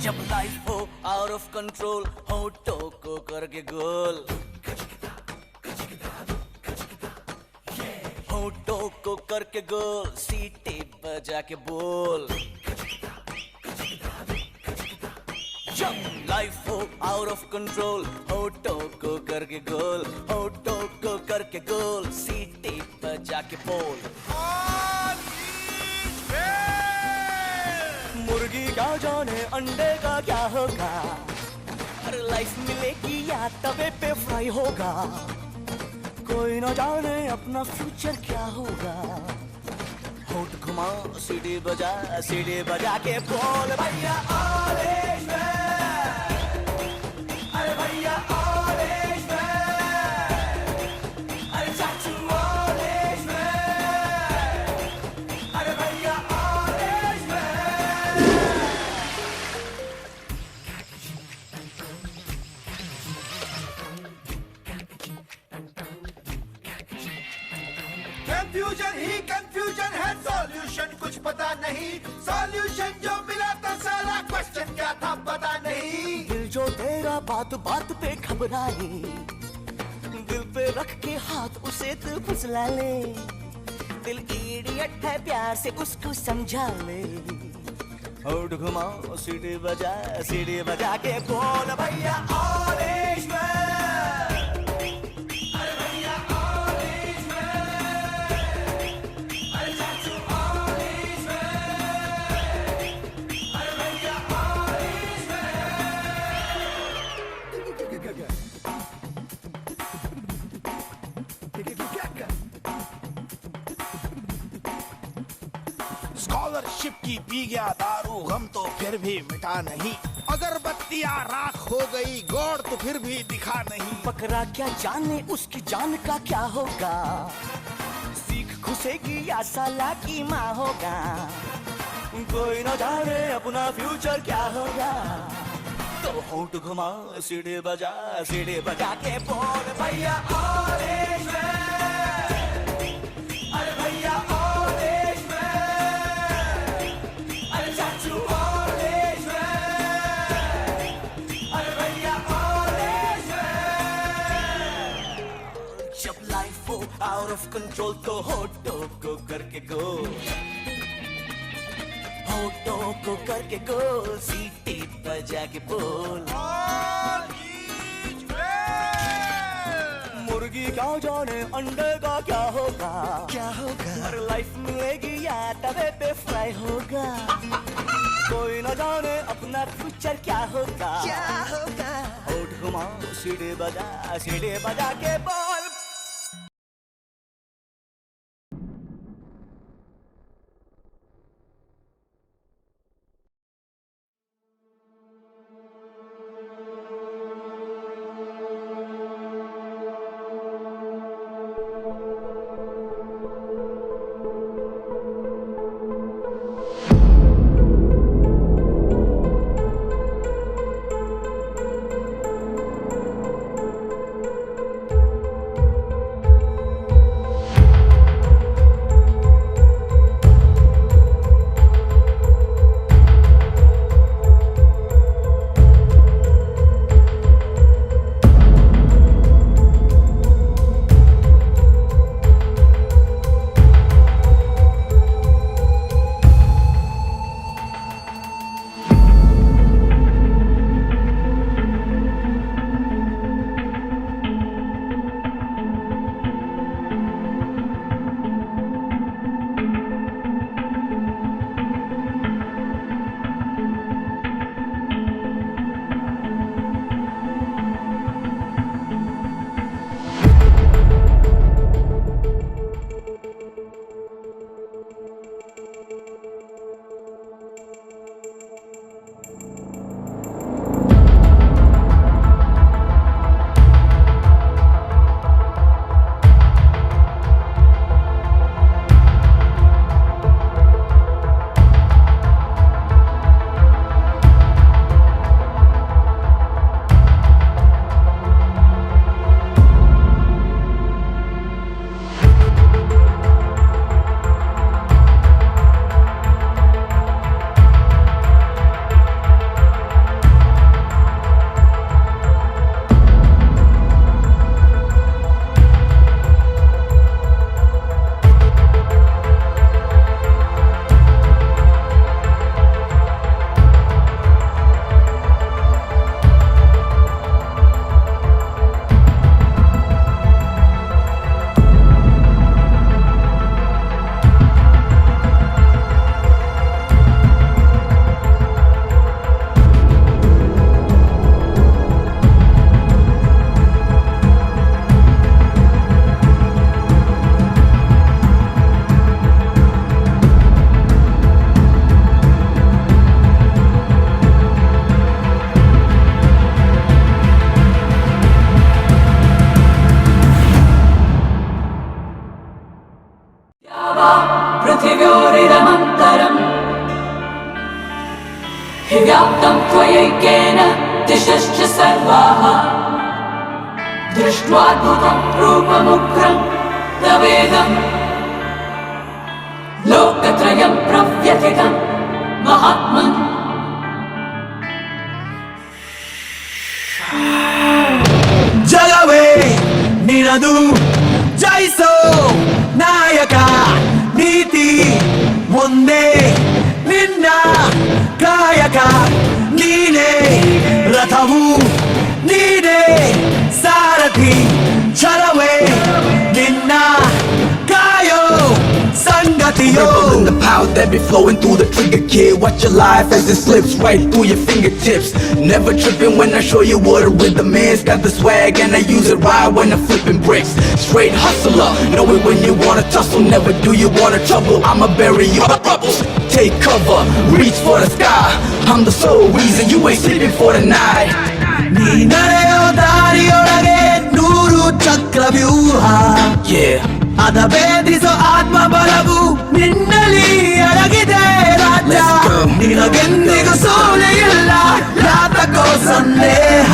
जब लाइफ हो out of control, होठों को करके गोल, होठों को करके गोल, सीटी बजा के बोल। जब लाइफ हो आउट ऑफ कंट्रोल, होठों को करके गोल, होठों को करके गोल, सीटी बजा के बोल। मुर्गी क्या जाने अंडे का क्या होगा, अरे लाइफ मिलेगी या तवे पे फ्राई होगा, कोई ना जाने अपना फ्यूचर क्या होगा। होठ घुमा सीढ़ी बजा के बोल भैया ऑल इज वेल, अरे भैया ऑल इज वेल, अरे चाचू ऑल इज वेल, अरे भैया all is well. Confusion he confusion है, सॉल्यूशन कुछ पता नहीं, सॉल्यूशन जो मिला था सारा क्वेश्चन क्या था पता नहीं। दिल जो तेरा बात बात पे घबराए, दिल पे रख के हाथ उसे दिल फुसला ले, दिल इडियट है प्यार से उसको समझा ले। होठ घुमा सीढ़ी बजा के बोल भैया ऑल इज वेल, अरे भैया ऑल इज वेल, अरे चाचू ऑल इज वेल, अरे भैया ऑल इज स्कॉलरशिप की पी गया दारू, गम तो फिर भी मिटा नहीं, अगरबत्तियां राख हो गई, गौर तो फिर भी दिखा नहीं। बकरा क्या जाने उसकी जान का क्या होगा, सीख घुसेगी या साला की माँ होगा, कोई न जाने अपना फ्यूचर क्या होगा। तो होठ घुमा सीढ़ी बजा के बोल भैया ऑल इज वेल, अरे भैया ऑल इज वेल, अरे चाचू ऑल इज वेल, अरे भैया ऑल इज वेल। जब लाइफ हो आउट ऑफ कंट्रोल तो होठों को करके गोल, होठों को करके गोल, सीटी बजा के बोल। मुर्गी क्या जाने अंडे का क्या होगा, हर लाइफ मिलेगी या तवे पे फ्राई होगा, कोई न जाने अपना फ्यूचर क्या होगा। होठ घुमा सीढ़ी बजा के बोल। हि व्याप्तं त्वयैकेन दिशश्च सर्वाः दृष्ट्वाद्भुतं रूपमुग्रं तवेदं लोकत्रयं प्रव्यथितं महात्मन् ಜಗವೇ ನಿನದು ಜಯಿಸೋ ನಾಯಕ ನೀತಿ ಮುಂದೆ ನಿನ್ನ ಕಾಯಕ ನೀನೇ ರಥವು ನೀನೇ ಸಾರಥಿ ಛಲವೇ ನಿನ್ನ ಕಾಯೋ ಸಂಗತಿಯೋ Rebel in the power that be flowing through the trigger, kid. Watch your life as it slips right through your fingertips. Never tripping when I show you what a rhythm is. Got the swag and I use it right when I'm flipping bricks. Straight hustler, know it when you wanna tussle. Never do you wanna trouble, I'ma bury you rubble. Take cover, reach for the sky. I'm the sole reason you ain't sleeping for the night. ನೀ ನಡೆಯೋ ದಾರಿಯೊಳಗೆ ನೂರು ಚಕ್ರವ್ಯೂಹ Yeah. ಅದ ಭೇದಿಸೋ ಆತ್ಮ ಬಲವು ನಿನ್ನಲ್ಲಿ ಅಡಗಿದೆ ರಾಜ್ಯ Let's go. ನಿನಗೆಂದಿಗೂ ಸೋಲೆ ಇಲ್ಲ ಯಾತಕೋ ಸಂದೇಹ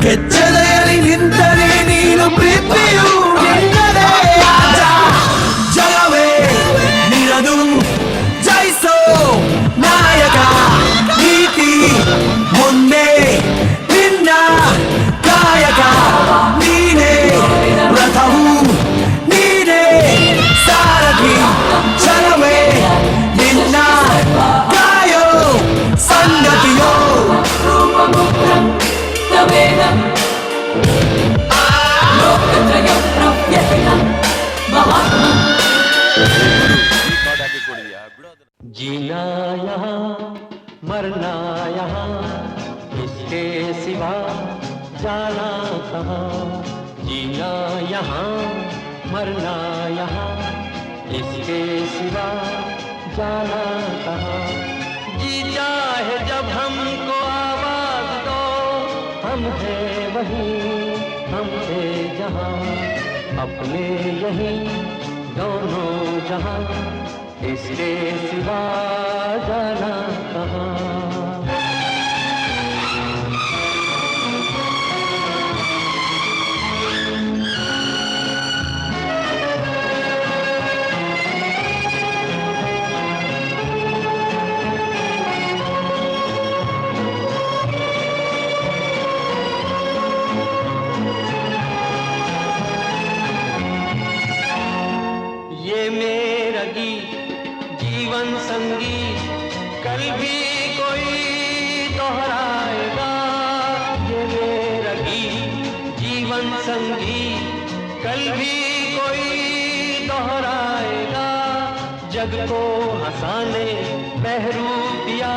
ಕೆಚ್ಚಲೆಯಲ್ಲಿ ನಿಂತರೆ ನೀನು ಪ್ರೀತಿಯು ನಿನ್ನದೇ ರಾಜ ಜಗವೇ ನಿನದು ಜಯಿಸೋ ನಾಯಕ ನೀತಿ ಮುಂದೆ ನಿನ್ನ ಕಾಯಕ ನೀನೇ ರಥವು ನೀನೇ ಸಾರಥಿ ಛಲವೇ ನಿನ್ನ ಕಾಯೋ ಸಂಗತಿಯೋ रूपमुग्रं तवेदं लोकत्रयं प्रव्यथितं महात्मन् जीना यहाँ मरना यहाँ इसके सिवा जाना कहाँ जीना यहाँ मरना यहाँ इसके सिवा जाना कहाँ जी चाहे जब हमको आवाज दो हम है वहीं हम थे जहाँ अपने यहीं दोनों जहाँ इसके सिवा जाना कहाँ ये मेरा गीत जीवन संगीत कल भी कोई दोहराएगा ये मेरा गीत जीवन संगीत कल भी कोई दोहराएगा जग को हंसाने बहरूप दिया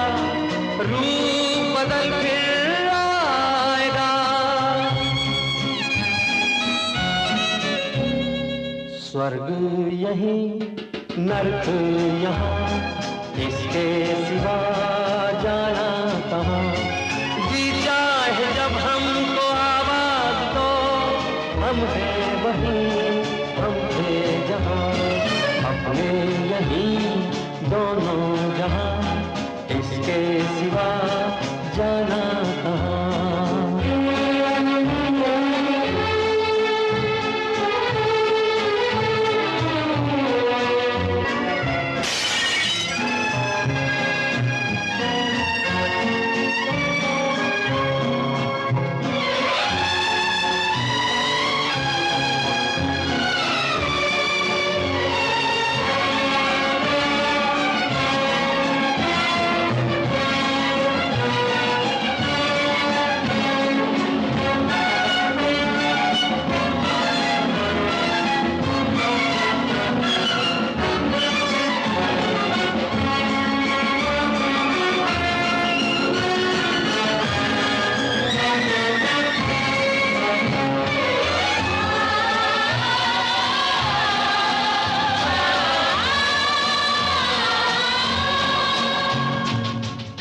रूप बदल फिर आएगा स्वर्ग यही नर्क यहाँ इसके सिवा जाना कहाँ जी चाहे जब हमको आवाज दो हम है वहीं हम थे जहाँ अपने यहीं दोनों जहाँ इसके सिवा जाना कहाँ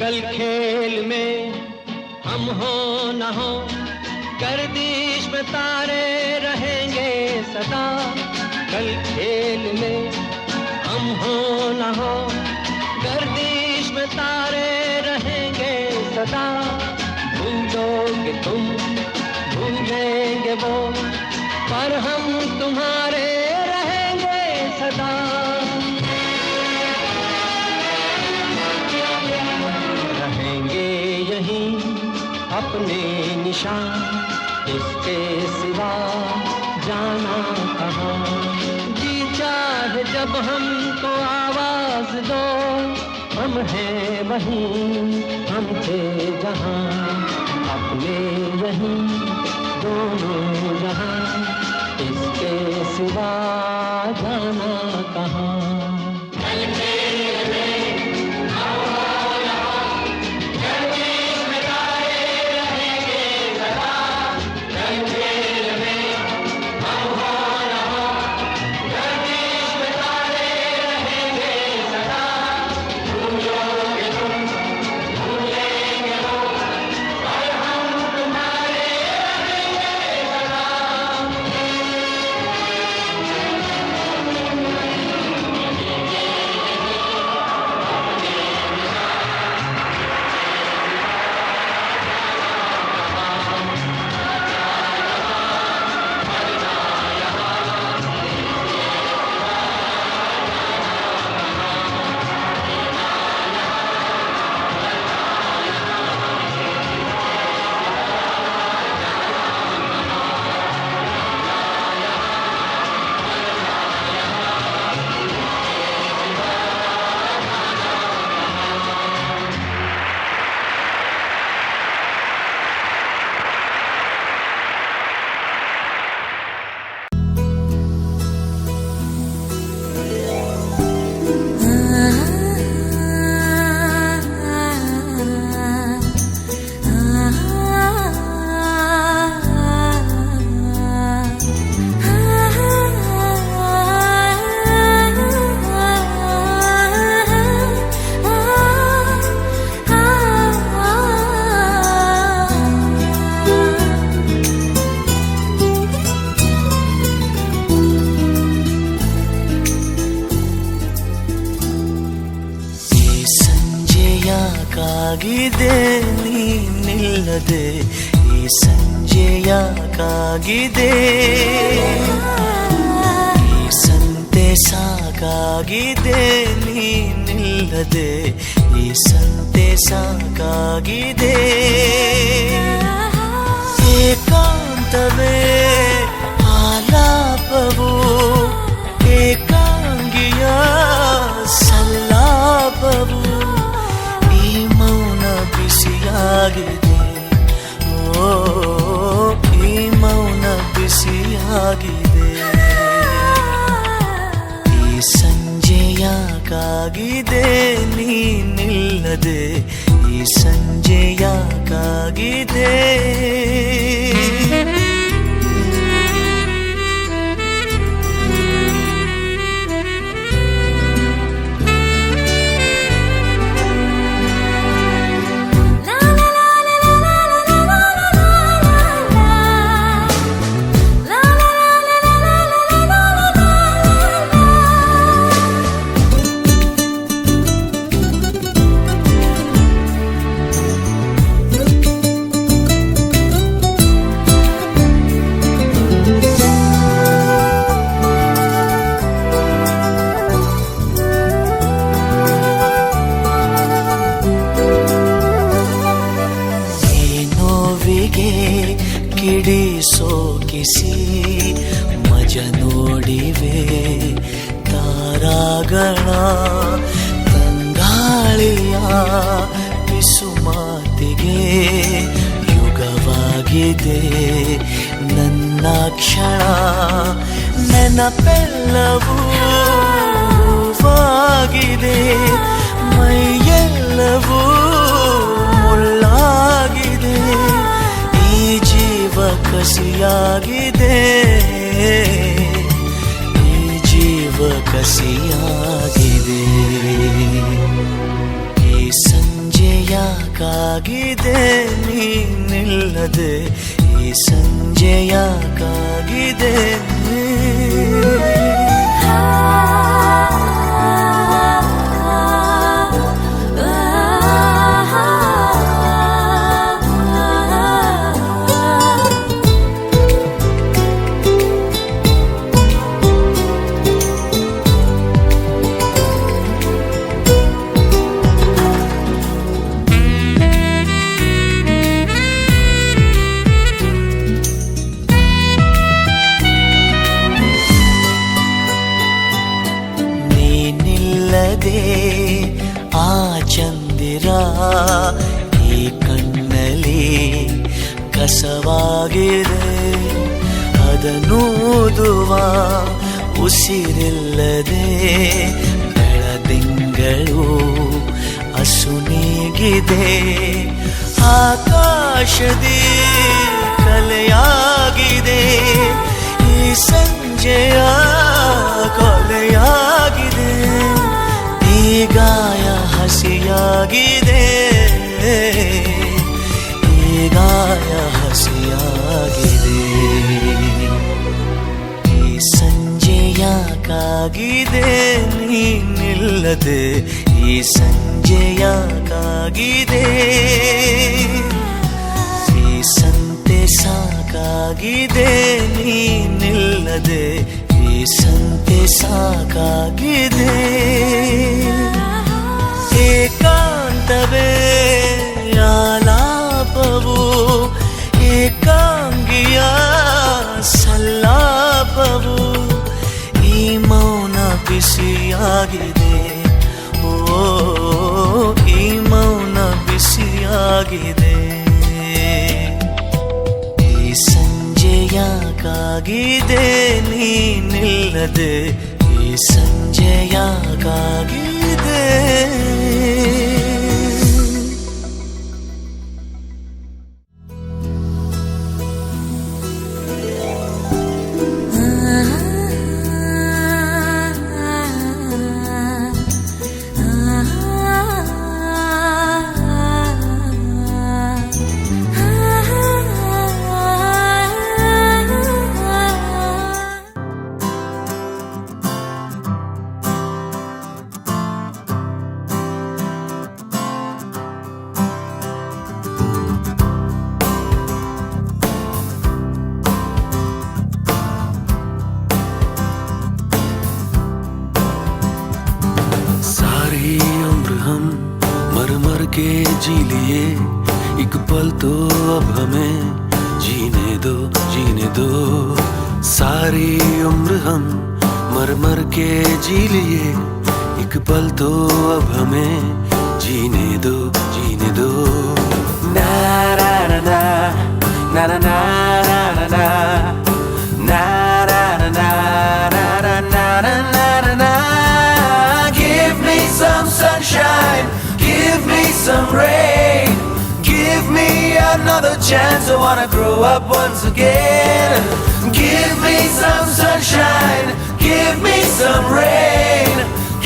कल खेल में हम हो न हो गर्दिश में तारे रहेंगे सदा कल खेल में हम हो न हो गर्दिश में तारे रहेंगे सदा, भूलोगे तुम भूलेंगे वो, पर हम तुम्हारे रहेंगे सदा। रहेंगे यहीं अपने निशान, इसके सिवा जाना कहाँ। जी चाहे जब हमको आवाज दो, हम हैं वहीं, हम थे जहाँ, अपने यहीं दोनों जहाँ, इसके सिवा जाना कहाँ। ಕಾಗಿದೆ ನೀ ನಿಲ್ಲದೆ, ಈ ಸಂಜೆಯ ಕಾಗಿದೆ, ಈ ಸಂತೆ ಸಾಕಾಗಿದೆ ನೀ ನಿಲ್ಲದೆ, ಈ ಸಂತೆ ಸಾಕಾಗಿದೆ. ಏಕಾಂತವೇ ಆಲಾಪವು, ಏಕಾಂಗಿಯ ಸಲ್ಲಾಪವು, ಬಿಸಿಯಾಗಿದೆ, ಓ ಈ ಮೌನ ಬಿಸಿಯಾಗಿದೆ. ಈ ಸಂಜೆಯಾಕಾಗಿದೆ ನೀ ನಿಲ್ಲದೆ, ಈ ಸಂಜೆಯಾಕಾಗಿದೆ. ಕಿಡಿಸೋ ಕಿಸಿ ಮಜ ನೋಡಿವೆ ತಾರಾಗಣ, ತಂಗಾಳಿಯ ಪಿಸು ಮಾತಿಗೆ ಯುಗವಾಗಿದೆ ನನ್ನ ಕ್ಷಣ. ನೆನಪೆಲ್ಲವೂ ವಾಗಿದೆ, ಮೈಯೆಲ್ಲವೂ ಮುಳ್ಳಾಗಿದೆ, ಈ ಜೀವ ಕಸಿಯಾಗಿದೆ, ಈ ಜೀವ ಕಸಿಯಾಗಿದೆ. ಈ ಸಂಜೆಯಾಕಾಗಿದೆ ನೀ ನಿಲ್ಲದೆ, ಈ ಸಂಜೆಯಾಕಾಗಿದೆ. ಈ ಕಣ್ಣಲ್ಲಿ ಕಸವಾಗಿದೆ, ಅದನ್ನೂದುವ ಉಸಿರಿಲ್ಲದೆ ಬೆಳದಿಂಗಳು ಅಸುನೀಗಿದೆ. ಆಕಾಶದಿ ಕಲೆಯಾಗಿದೆ, ಈ ಸಂಜೆಯ ಕೊಲೆಯಾಗಿದೆ. ಈ ಗಾಯ ಹಸಿಯಾಗಿದೆ, ಈ ಗಾಯ ಹಸಿಯಾಗಿದೆ. ಈ ಸಂಜೆಯಾಕಾಗಿದೆ ನೀನಿಲ್ಲದೆ, ಈ ಸಂಜೆಯಾಕಾಗಿದೆ. ಈ ಸಂತೆ ಸಾಕಾಗಿದೆ ನೀನಿಲ್ಲದೆ, ಈ ಸಂತೆ ಸಾಕಾಗಿದೆ. ಏಕಾಂತವೇ ಆಲಾಪವು, ಏಕಾಂಗಿಯ ಸಲ್ಲಾಪವು. ಈ ಮೌನ ಬಿಸಿಯಾಗಿದೆ, ಓ ಈ ಮೌನ ಬಿಸಿಯಾಗಿದೆ. ಈ ಸಂಜೆಯಾಕಾಗಿದೆ ನೀನಿಲ್ಲದೆ, ಈ ಸಂಜೆಯಾಕಾಗಿದೆ. के जी लिए एक पल तो अब हमें जीने दो, जीने दो. सारी उम्र हम मर मर के जी लिए एक पल तो अब हमें जीने दो, जीने दो. ना ना ना ना ना ना ना ना ना ना ना ना na na na na na. Give me some sunshine, give me some rain, give me another chance. I wanna grow up once again. Give me some sunshine, give me some rain,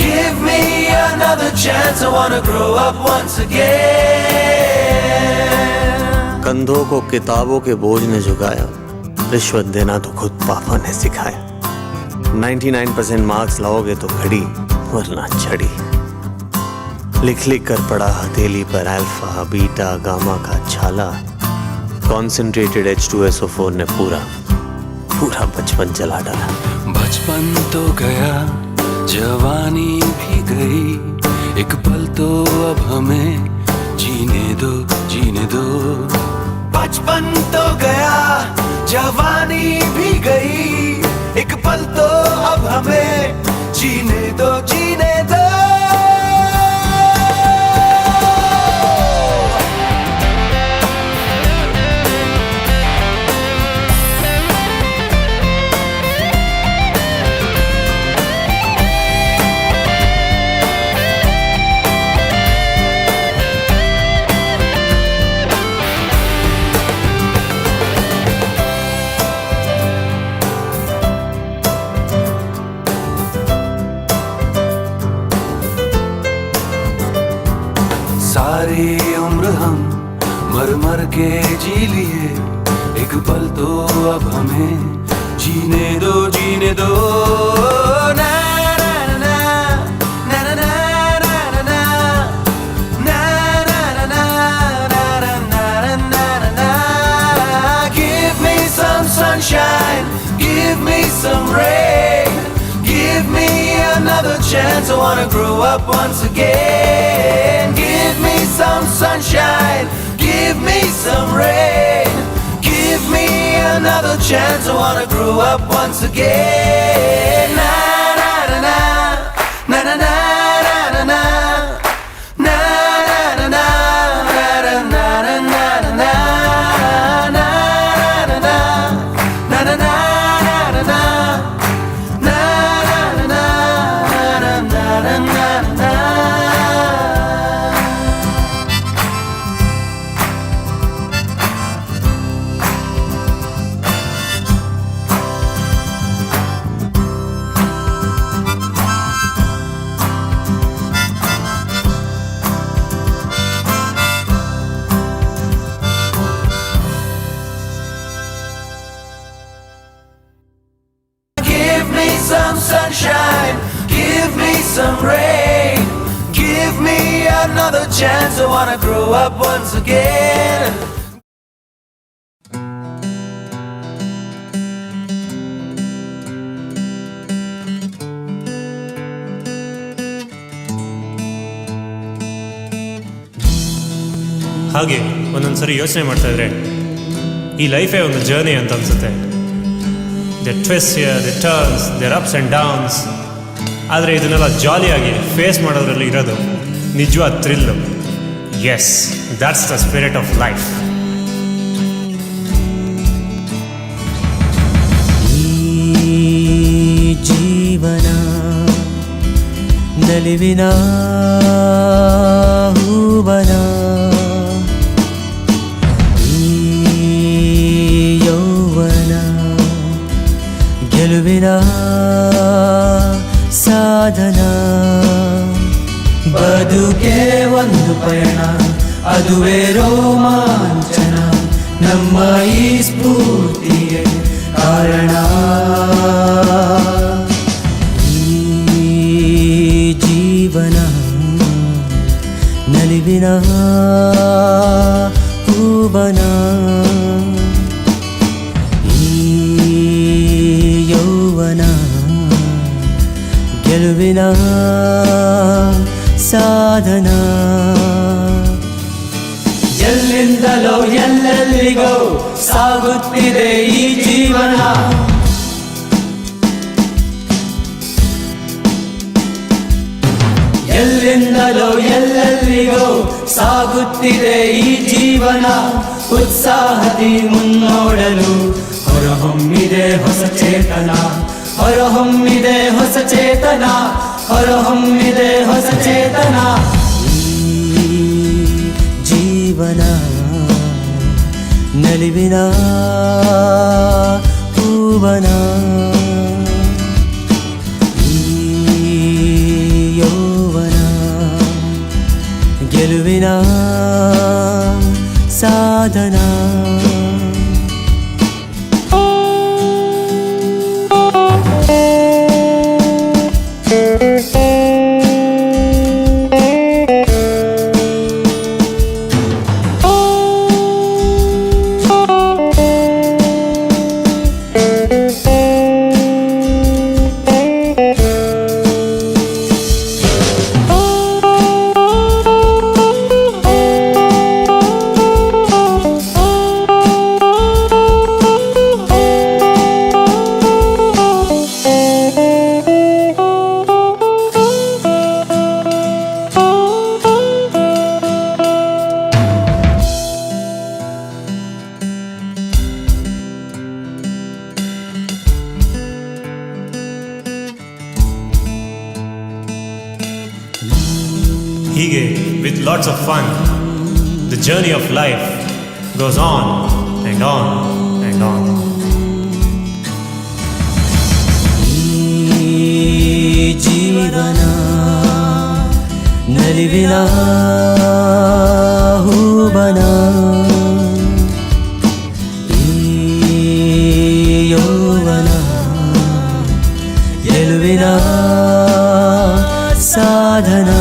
give me another chance. I wanna grow up once again. कंधों को किताबों के बोझ ने झुकाया, रिश्वत देना तो खुद पापा ने सिखाया. 99% मार्क्स लाओगे तो घड़ी वरना छड़ी. लिख लिख कर पड़ा हथेली पर अल्फा बीटा गामा का छाला. कॉन्सेंट्रेटेड H2SO4 ने पूरा बचपन जला डाला. बचपन तो गया, जवानी भी गई, एक पल तो अब हमें जीने दो, जीने दो. बचपन तो गया, जवानी भी गई, एक पल तो अब हमें जीने दो, जीने दो. सारी उम्र हम मर मर के जी लिए, एक पल तो अब हमें जीने दो, जीने दो. ना ना ना ना ना ना ना ना ना ना ना na na na. Give me some sunshine, give me some rain, give me another chance. I wanna grow up once again. Give me some sunshine, give me some rain, give me another chance. I wanna grow up once again. Na na na na na na na na na na na na na. sunshine, give me some rain, give me another chance. I wanna grow up once again. ಹಾಗೆ ಒಂದೊಂದ್ಸರಿ ಯೋಚನೆ ಮಾಡ್ತಾ ಇದ್ರೆ ಈ ಲೈಫೇ ಒಂದು journey ಅಂತ ಅನ್ಸುತ್ತೆ. The twist, the turns, there ups and downs. ಆದರೆ ಇದನ್ನೆಲ್ಲ ಜಾಲಿಯಾಗಿ ಫೇಸ್ ಮಾಡೋದ್ರಲ್ಲಿ ಇರೋದು ನಿಜವಾದ thrill. Yes, that's the spirit of life. ಜೀವನ ನಲಿವಿನ ಹೂವನ, ಯೌವನ ಗೆಲುವಿನ ಸಾಧನ. ಬದುಕೆ ಒಂದು ಪಯಣ, ಅದುವೇ ರೋಮಾಂಚನ, ನಮ್ಮ ಈ ಸ್ಫೂರ್ತಿಗೆ ಕಾರಣ. ಜೀವನ ನಲಿವಿನ ಹೂವನ, ಯೌವನ ಗೆಲುವಿನ ಸಾಧನ. ಎಲ್ಲಿಂದಲೋ ಎಲ್ಲೆಲ್ಲಿಗೋ ಸಾಗುತ್ತಿದೆ ಈ ಜೀವನ. ಎಲ್ಲಿಂದಲೋ ಎಲ್ಲೆಲ್ಲಿಗೋ ಸಾಗುತ್ತಿದೆ ಈ ಜೀವನ. ಉತ್ಸಾಹದಿ ಮುನ್ನೋಡಲು ಹೊರಹೊಮ್ಮಿದೆ ಹೊಸ ಚೇತನ, ಹೊರಹೊಮ್ಮಿದೆ ಹೊಸ ಚೇತನ, ಹೊರಹೊಮ್ಮಿದೆ ಹೊಸ ಚೇತನ. ಜೀವನ ನಲಿವಿನ ಹೂವನ, ಯೌವನ ಗೆಲುವಿನ ಸಾಧನ. ಹೀಗೆ with lots of fun, the journey of life goes on and on and on. ಜೀವನ ನಲಿವಿನ ಹೂವನ, ಯೌವನ ಗೆಲುವಿನ ಸಾಧನ.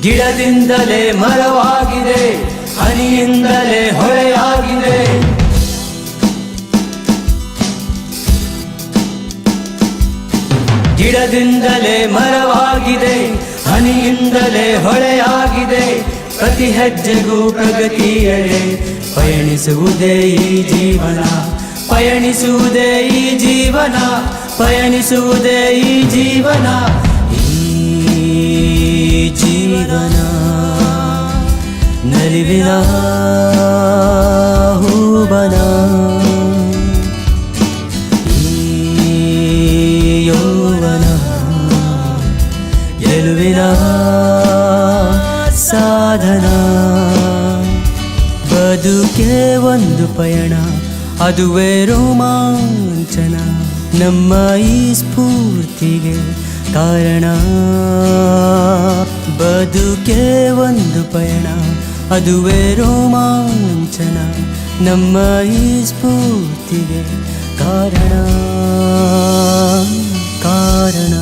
ಗಿಡದಿಂದಲೇ ಮರವಾಗಿದೆ, ಹನಿಯಿಂದಲೇ ಹೊಳೆಯಾಗಿದೆ. ಗಿಡದಿಂದಲೇ ಮರವಾಗಿದೆ, ಹನಿಯಿಂದಲೇ ಹೊಳೆಯಾಗಿದೆ. ಪ್ರತಿ ಹೆಜ್ಜೆಗೂ ಪ್ರಗತಿಯಡೆ ಪಯಣಿಸುವುದೇ ಈ ಜೀವನ, ಪಯಣಿಸುವುದೇ ಈ ಜೀವನ, ಪಯಣಿಸುವುದೇ ಈ ಜೀವನ. ಜೀವನ ನಲಿವಿನ ಹೂವನ, ಯೌವನ ಗೆಲುವಿನ ಸಾಧನ. ಬದುಕೆ ಒಂದು ಪಯಣ, ಅದುವೇ ರೋಮಾಂಚನ, ನಮ್ಮ ಈ ಸ್ಫೂರ್ತಿಗೆ ಕಾರಣ. ಬದುಕೆ ಒಂದು ಪಯಣ, ಅದುವೇ ರೋಮಾಂಚನ, ನಮ್ಮ ಈ ಸ್ಫೂರ್ತಿಗೆ ಕಾರಣ ಕಾರಣ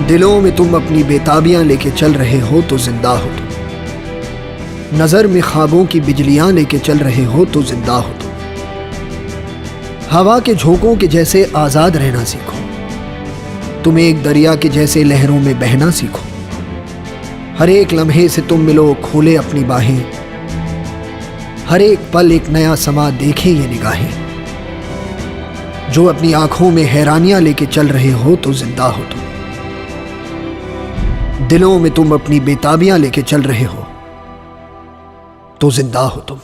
दिलों में तुम अपनी बेताबियां लेके चल रहे हो तो जिंदा हो तुम। नजर में ख्वाबों की बिजलियां लेके चल रहे हो तो जिंदा हो तुम। हवा के झोंकों के जैसे आजाद रहना सीखो। तुम एक दरिया के जैसे लहरों में बहना सीखो। हर एक लम्हे से तुम मिलो खोले अपनी बाहें। हर एक पल एक नया समा देखे ये निगाहें। जो अपनी आंखों में हैरानियां लेके चल रहे हो तो जिंदा हो तुम। दिलों में तुम अपनी बेताबियां लेके चल रहे हो तो जिंदा हो तुम।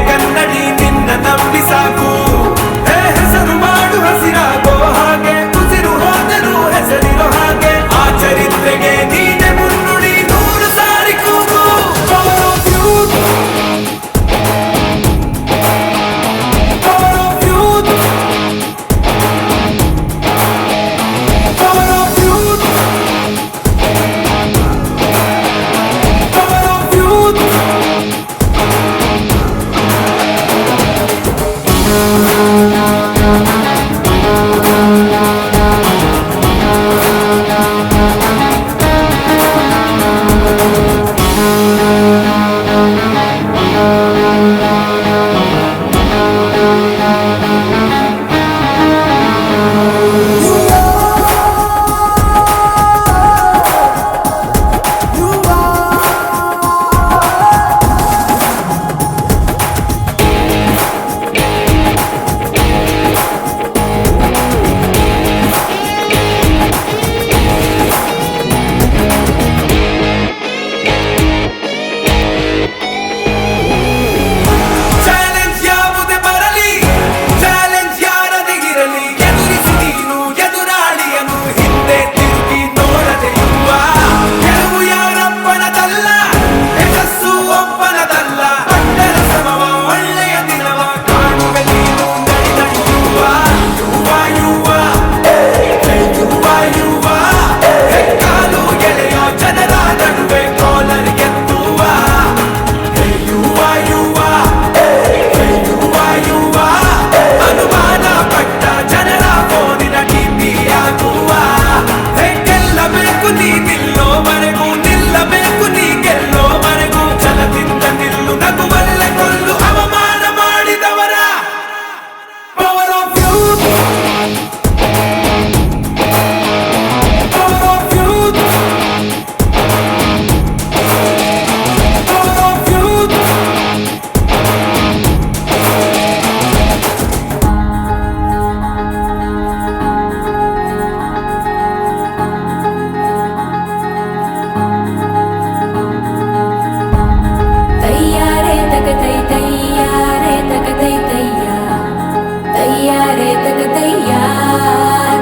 ಕನ್ನಡಿ ನಿನ್ನ ನಂಬಿಸಾಕು ಹೆಸರು ಮಾಡು ಹಸಿರಾಗೋ ಹಾಗೆ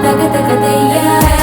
ತಗ ತಗ ದಯ್ಯ